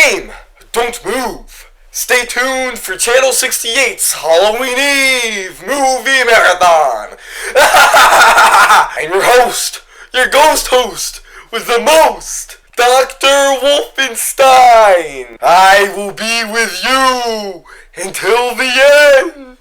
game! Don't move! Stay tuned for Channel 68's Halloween Eve movie marathon! I'm your host, your ghost host, with the most, Dr. Wolfenstein! I will be with you until the end!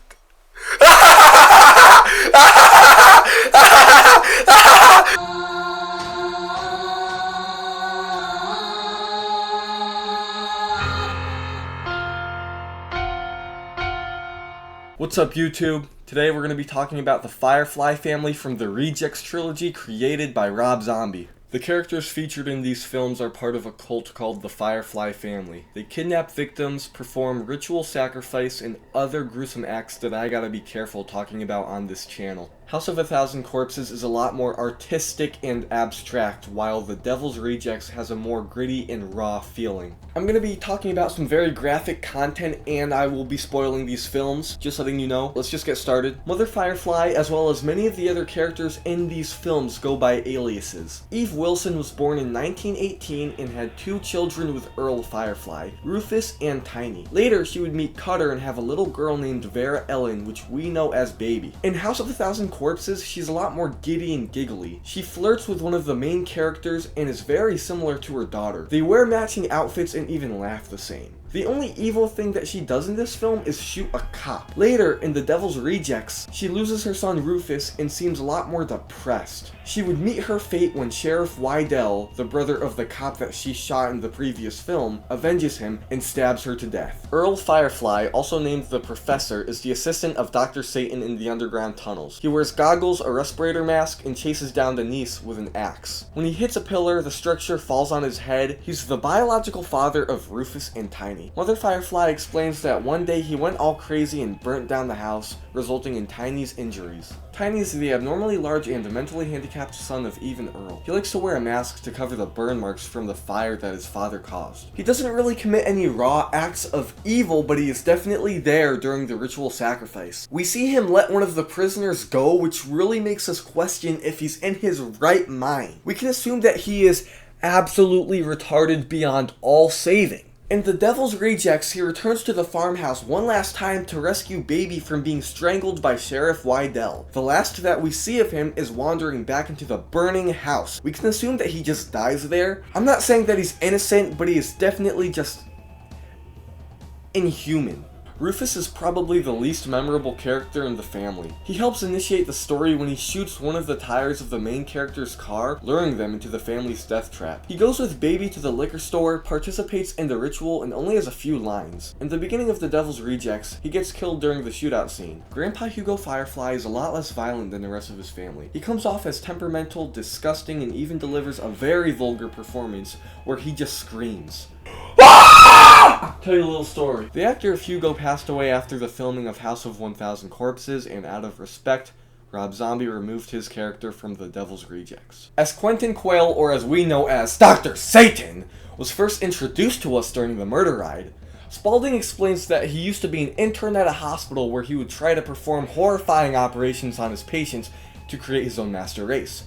What's up, YouTube? Today we're going to be talking about the Firefly family from the Rejects trilogy created by Rob Zombie. The characters featured in these films are part of a cult called the Firefly family. They kidnap victims, perform ritual sacrifice, and other gruesome acts that I gotta be careful talking about on this channel. House of a Thousand Corpses is a lot more artistic and abstract, while The Devil's Rejects has a more gritty and raw feeling. I'm going to be talking about some very graphic content, and I will be spoiling these films, just letting you know. Let's just get started. Mother Firefly, as well as many of the other characters in these films, go by aliases. Eve Wilson was born in 1918 and had 2 children with Earl Firefly, Rufus and Tiny. Later, she would meet Cutter and have a little girl named Vera Ellen, which we know as Baby. In House of a Thousand Corpses, she's a lot more giddy and giggly. She flirts with one of the main characters and is very similar to her daughter. They wear matching outfits and even laugh the same. The only evil thing that she does in this film is shoot a cop. Later, in The Devil's Rejects, she loses her son Rufus and seems a lot more depressed. She would meet her fate when Sheriff Wydell, the brother of the cop that she shot in the previous film, avenges him and stabs her to death. Earl Firefly, also named the Professor, is the assistant of Dr. Satan in the underground tunnels. He wears goggles, a respirator mask, and chases down Denise with an axe. When he hits a pillar, the structure falls on his head. He's the biological father of Rufus and Tiny. Mother Firefly explains that one day he went all crazy and burnt down the house, resulting in Tiny's injuries. Tiny is the abnormally large and mentally handicapped son of Eve and Earl. He likes to wear a mask to cover the burn marks from the fire that his father caused. He doesn't really commit any raw acts of evil, but he is definitely there during the ritual sacrifice. We see him let one of the prisoners go, which really makes us question if he's in his right mind. We can assume that he is absolutely retarded beyond all saving. In The Devil's Rejects, he returns to the farmhouse one last time to rescue Baby from being strangled by Sheriff Wydell. The last that we see of him is wandering back into the burning house. We can assume that he just dies there. I'm not saying that he's innocent, but he is definitely just inhuman. Rufus is probably the least memorable character in the family. He helps initiate the story when he shoots one of the tires of the main character's car, luring them into the family's death trap. He goes with Baby to the liquor store, participates in the ritual, and only has a few lines. In the beginning of The Devil's Rejects, he gets killed during the shootout scene. Grandpa Hugo Firefly is a lot less violent than the rest of his family. He comes off as temperamental, disgusting, and even delivers a very vulgar performance where he just screams. Tell you a little story. The actor of Hugo passed away after the filming of House of 1000 Corpses, and out of respect, Rob Zombie removed his character from The Devil's Rejects. As Quentin Quayle, or as we know as Dr. Satan, was first introduced to us during the murder ride, Spaulding explains that he used to be an intern at a hospital where he would try to perform horrifying operations on his patients to create his own master race.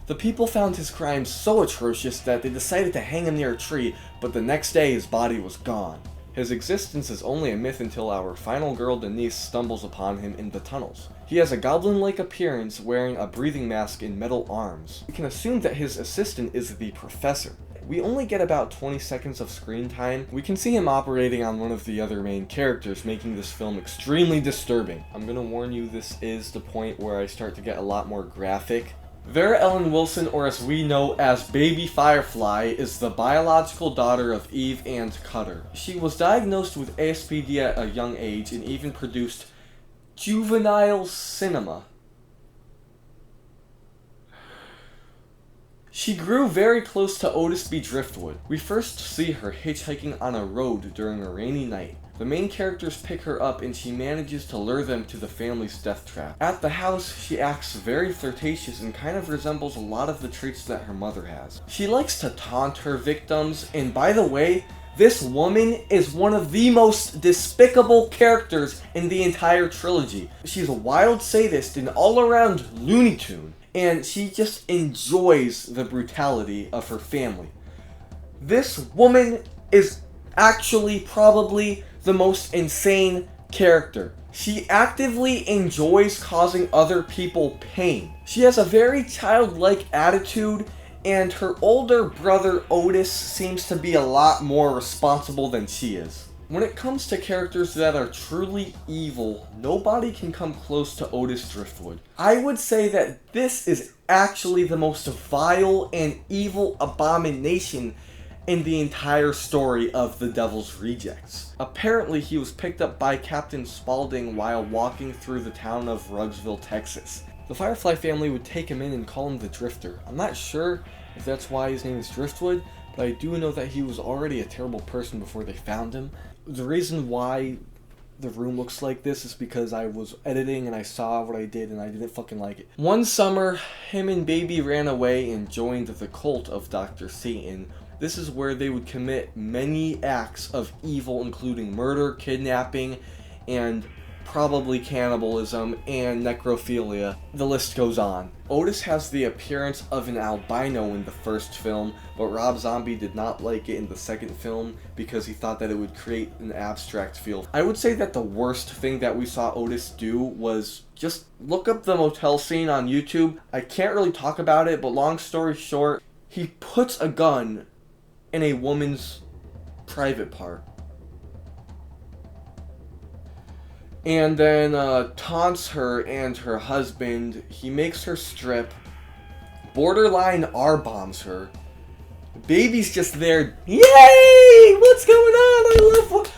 The people found his crimes so atrocious that they decided to hang him near a tree, but the next day his body was gone. His existence is only a myth until our final girl Denise stumbles upon him in the tunnels. He has a goblin-like appearance, wearing a breathing mask and metal arms. We can assume that his assistant is the Professor. We only get about 20 seconds of screen time. We can see him operating on one of the other main characters, making this film extremely disturbing. I'm gonna warn you, this is the point where I start to get a lot more graphic. Vera Ellen Wilson, or as we know as Baby Firefly, is the biological daughter of Eve and Cutter. She was diagnosed with Escapade at a young age and even produced juvenile cinema. She grew very close to Otis B. Driftwood. We first see her hitchhiking on a road during a rainy night. The main characters pick her up and she manages to lure them to the family's death trap. At the house, she acts very flirtatious and kind of resembles a lot of the traits that her mother has. She likes to taunt her victims, and by the way, this woman is one of the most despicable characters in the entire trilogy. She's a wild sadist and all-around Looney Tune, and she just enjoys the brutality of her family. This woman is actually probably the most insane character. She actively enjoys causing other people pain. She has a very childlike attitude, and her older brother Otis seems to be a lot more responsible than she is. When it comes to characters that are truly evil, nobody can come close to Otis Driftwood. I would say that this is actually the most vile and evil abomination in the entire story of the Devil's Rejects. Apparently, he was picked up by Captain Spaulding while walking through the town of Rugsville, Texas. The Firefly family would take him in and call him the Drifter. I'm not sure if that's why his name is Driftwood, but I do know that he was already a terrible person before they found him. The reason why the room looks like this is because I was editing and I saw what I did and I didn't fucking like it. One summer, him and Baby ran away and joined the cult of Dr. Satan. This is where they would commit many acts of evil, including murder, kidnapping, and probably cannibalism and necrophilia. The list goes on. Otis has the appearance of an albino in the first film, but Rob Zombie did not like it in the second film because he thought that it would create an abstract feel. I would say that the worst thing that we saw Otis do was just look up the motel scene on YouTube. I can't really talk about it, but long story short, he puts a gun in a woman's private part. And then taunts her and her husband. He makes her strip. Borderline R-bombs her. Baby's just there. Yay! What's going on? I love what...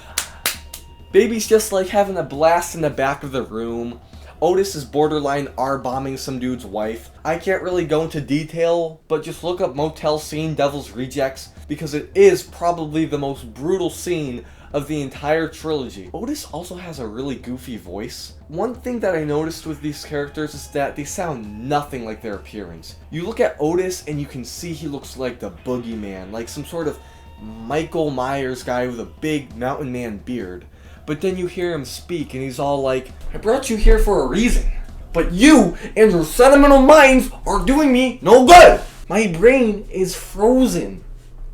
Baby's just like having a blast in the back of the room. Otis is borderline R-bombing some dude's wife. I can't really go into detail, but just look up motel scene Devil's Rejects, because it is probably the most brutal scene of the entire trilogy. Otis also has a really goofy voice. One thing that I noticed with these characters is that they sound nothing like their appearance. You look at Otis and you can see he looks like the boogeyman, like some sort of Michael Myers guy with a big mountain man beard. But then you hear him speak and he's all like, I brought you here for a reason, but you and your sentimental minds are doing me no good. My brain is frozen,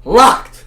locked.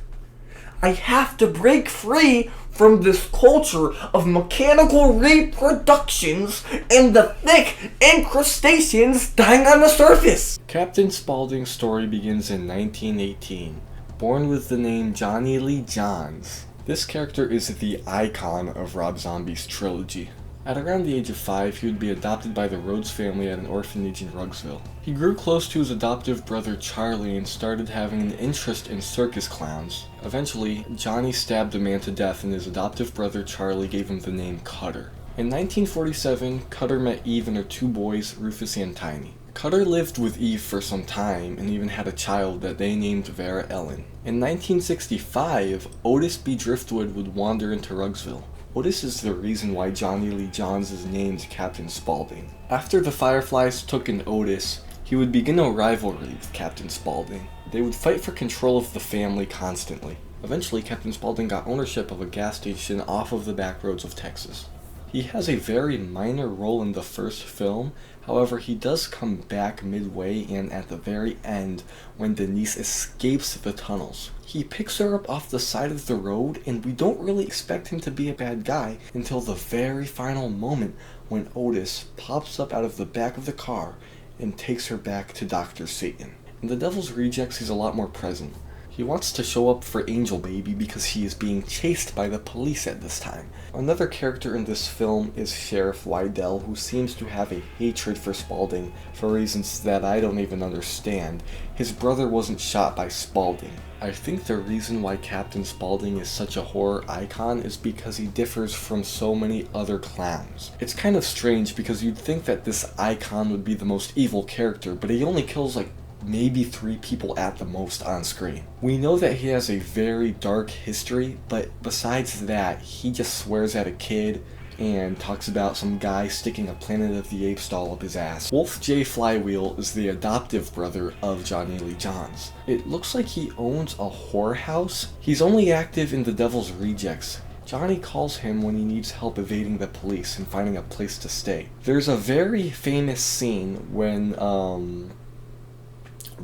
I have to break free from this culture of mechanical reproductions and the thick incrustations dying on the surface. Captain Spaulding's story begins in 1918. Born with the name Johnny Lee Johns, this character is the icon of Rob Zombie's trilogy. At around the age of 5, he would be adopted by the Rhodes family at an orphanage in Rugsville. He grew close to his adoptive brother Charlie and started having an interest in circus clowns. Eventually, Johnny stabbed a man to death and his adoptive brother Charlie gave him the name Cutter. In 1947, Cutter met Eve and her 2 boys, Rufus and Tiny. Cutter lived with Eve for some time and even had a child that they named Vera Ellen. In 1965, Otis B. Driftwood would wander into Rugsville. Otis is the reason why Johnny Lee Johns is named Captain Spaulding. After the Fireflies took in Otis, he would begin a rivalry with Captain Spaulding. They would fight for control of the family constantly. Eventually, Captain Spaulding got ownership of a gas station off of the back roads of Texas. He has a very minor role in the first film, however he does come back midway and at the very end when Denise escapes the tunnels. He picks her up off the side of the road and we don't really expect him to be a bad guy until the very final moment when Otis pops up out of the back of the car and takes her back to Dr. Satan. In The Devil's Rejects, he's a lot more present. He wants to show up for Angel Baby because he is being chased by the police at this time. Another character in this film is Sheriff Wydell, who seems to have a hatred for Spaulding for reasons that I don't even understand. His brother wasn't shot by Spaulding. I think the reason why Captain Spaulding is such a horror icon is because he differs from so many other clowns. It's kind of strange because you'd think that this icon would be the most evil character, but he only kills like maybe 3 people at the most on screen. We know that he has a very dark history, but besides that, he just swears at a kid and talks about some guy sticking a Planet of the Apes doll up his ass. Wolf J. Flywheel is the adoptive brother of Johnny Lee Johns. It looks like he owns a whorehouse. He's only active in The Devil's Rejects. Johnny calls him when he needs help evading the police and finding a place to stay. There's a very famous scene when,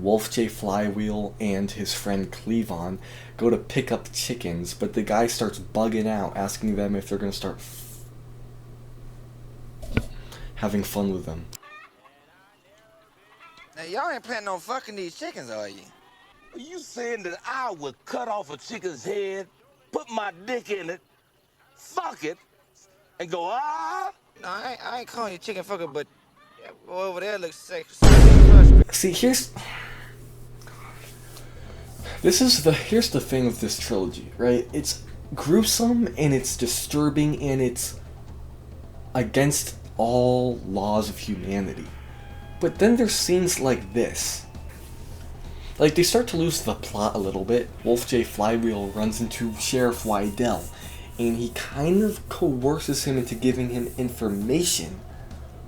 Wolf J. Flywheel and his friend Cleavon go to pick up chickens, but the guy starts bugging out, asking them if they're going to start having fun with them. Now, y'all ain't planning on fucking these chickens, are you? Are you saying that I would cut off a chicken's head, put my dick in it, fuck it, and go, ah? No, I ain't calling you chicken fucker, but that boy over there looks sexy. See, here's the thing with this trilogy, right? It's gruesome and it's disturbing and it's against all laws of humanity. But then there's scenes like this. Like, they start to lose the plot a little bit. Wolf J. Flywheel runs into Sheriff Wydell, and he kind of coerces him into giving him information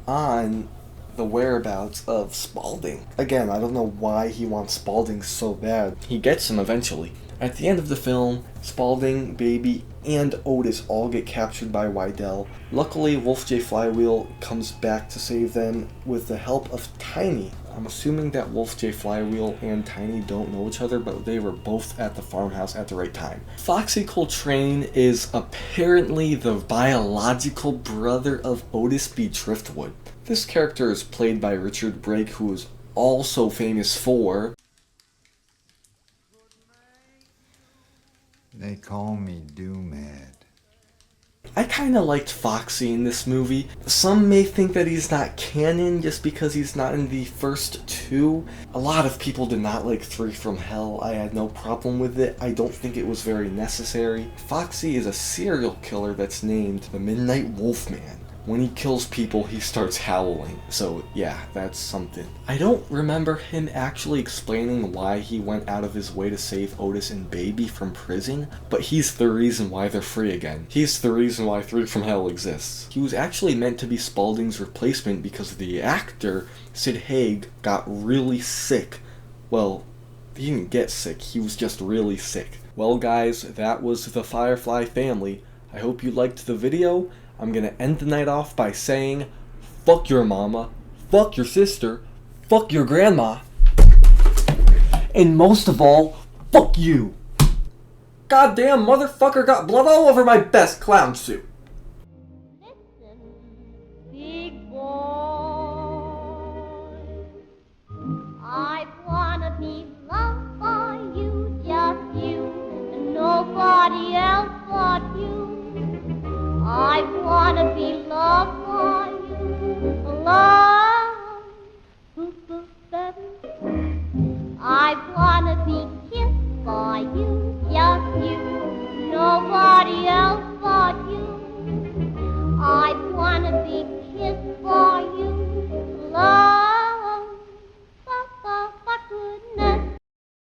on the whereabouts of Spaulding. Again, I don't know why he wants Spaulding so bad. He gets him eventually. At the end of the film, Spaulding, Baby, and Otis all get captured by Wydell. Luckily, Wolf J. Flywheel comes back to save them with the help of Tiny. I'm assuming that Wolf J. Flywheel and Tiny don't know each other, but they were both at the farmhouse at the right time. Foxy Coltrane is apparently the biological brother of Otis B. Driftwood. This character is played by Richard Brake, who is also famous for... They call me Doomad. I kinda liked Foxy in this movie. Some may think that he's not canon just because he's not in the first two. A lot of people did not like 3 from Hell. I had no problem with it. I don't think it was very necessary. Foxy is a serial killer that's named the Midnight Wolfman. When he kills people, he starts howling. So yeah, that's something. I don't remember him actually explaining why he went out of his way to save Otis and Baby from prison, but he's the reason why they're free again. He's the reason why 3 from Hell exists. He was actually meant to be Spaulding's replacement because the actor, Sid Haig, got really sick. Well, he didn't get sick, he was just really sick. Well guys, that was the Firefly family. I hope you liked the video. I'm gonna end the night off by saying, fuck your mama, fuck your sister, fuck your grandma, and most of all, fuck you. Goddamn motherfucker got blood all over my best clown suit. Listen, big boy, I wanna be loved by you, just you, and nobody else but you. I wanna be loved by you, love. I wanna be